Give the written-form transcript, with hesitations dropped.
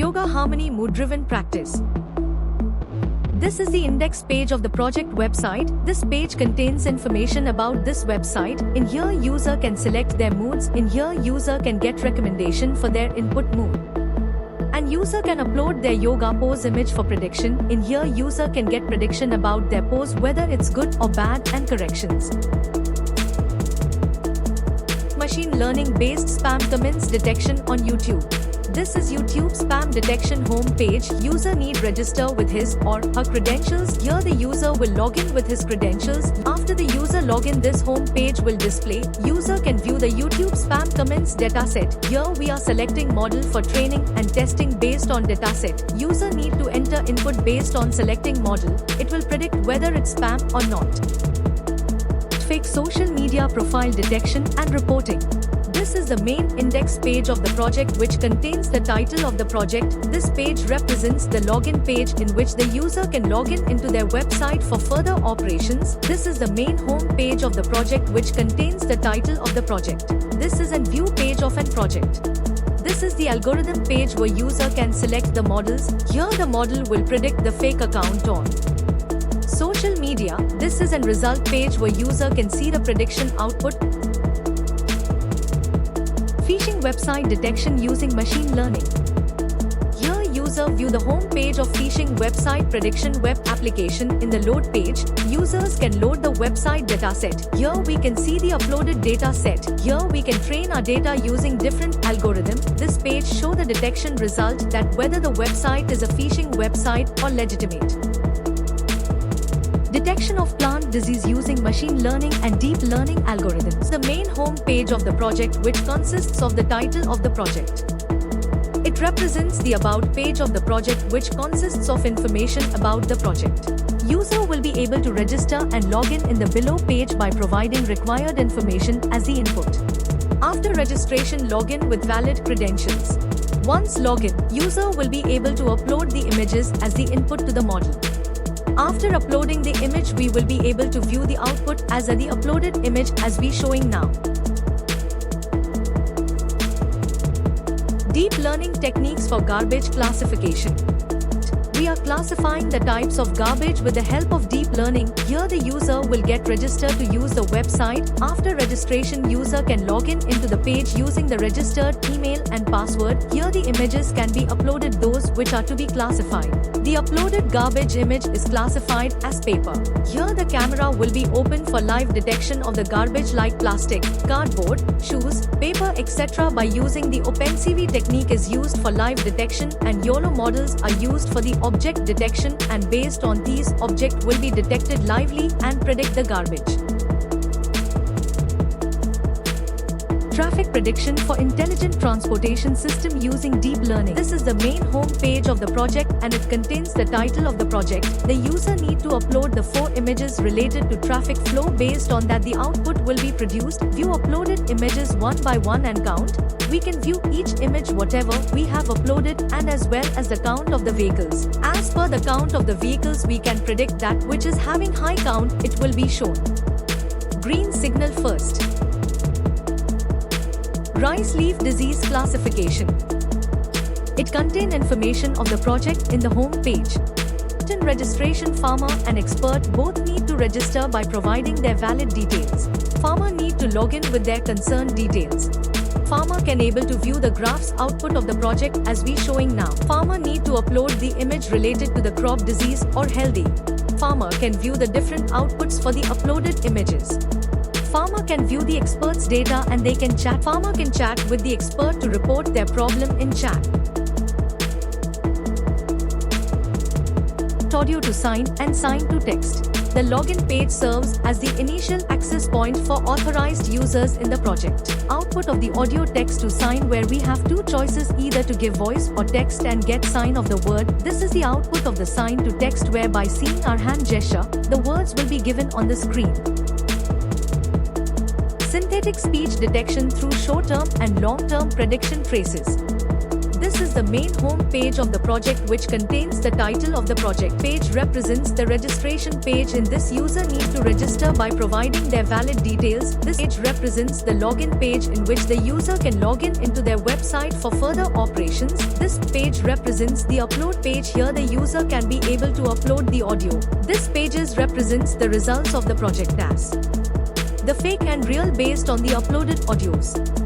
Yoga Harmony Mood-Driven Practice. This is the index page of the project website. This page contains information about this website. In here user can select their moods. In here user can get recommendation for their input mood. And user can upload their yoga pose image for prediction. In here user can get prediction about their pose, whether it's good or bad, and corrections. Machine learning based spam comments detection on YouTube. This is YouTube spam detection home page. User need register with his or her credentials. Here the user will log in with his credentials. After the user login, this home page will display. User can view the YouTube spam comments dataset. Here we are selecting model for training and testing based on dataset. User need to enter input based on selecting model. It will predict whether it's spam or not. Fake social media profile detection and reporting. This is the main index page of the project, which contains the title of the project. This page represents the login page in which the user can log in into their website for further operations. This is the main home page of the project, which contains the title of the project. This is an view page of an project. This is the algorithm page where user can select the models. Here the model will predict the fake account on social media. This is an result page where user can see the prediction output. Phishing website detection using machine learning. Here user view the home page of phishing website prediction web application. In the load page, users can load the website dataset. Here we can see the uploaded dataset. Here we can train our data using different algorithm. This page show the detection result that whether the website is a phishing website or legitimate. Detection of plant disease using machine learning and deep learning algorithms. The main home page of the project, which consists of the title of the project. It represents the about page of the project, which consists of information about the project. User will be able to register and log in the below page by providing required information as the input. After registration, login with valid credentials. Once login, user will be able to upload the images as the input to the model. After uploading the image, we will be able to view the output as the uploaded image as we showing now. Deep learning techniques for garbage classification. We are classifying the types of garbage with the help of deep learning. Here the user will get registered to use the website. After registration, user can log in into the page using the registered email and password. Here the images can be uploaded, those which are to be classified. The uploaded garbage image is classified as paper. Here the camera will be open for live detection of the garbage like plastic, cardboard, shoes, paper, etc. By using the OpenCV technique is used for live detection, and YOLO models are used for the object detection, and based on these, object will be detected lively and predict the garbage. Traffic prediction for intelligent transportation system using deep learning. This is the main home page of the project, and it contains the title of the project. The user need to upload the 4 images related to traffic flow. Based on that, the output will be produced. View uploaded images one by one and count. We can view each image whatever we have uploaded, and as well as the count of the vehicles. As per the count of the vehicles, we can predict that which is having high count, it will be shown. Green signal first. Rice leaf disease classification. It contains information of the project in the home page. In registration, farmer and expert both need to register by providing their valid details. Farmer need to log in with their concerned details. Farmer can able to view the graphs output of the project as we showing now. Farmer need to upload the image related to the crop disease or healthy. Farmer can view the different outputs for the uploaded images. Farmer can view the expert's data and they can chat. Farmer can chat with the expert to report their problem in chat. Audio to sign and sign to text. The login page serves as the initial access point for authorized users in the project. Output of the audio text to sign, where we have 2 choices, either to give voice or text and get sign of the word. This is the output of the sign to text, where by seeing our hand gesture, the words will be given on the screen. Synthetic speech detection through short-term and long-term prediction traces. This this is the main home page of the project, which contains the title of the project. Page represents the registration page. In this, user need to register by providing their valid details. This page represents the login page, in which the user can log in into their website for further operations. This page represents the upload page. Here the user can be able to upload the audio. This pages represents the results of the project task, the fake and real based on the uploaded audios.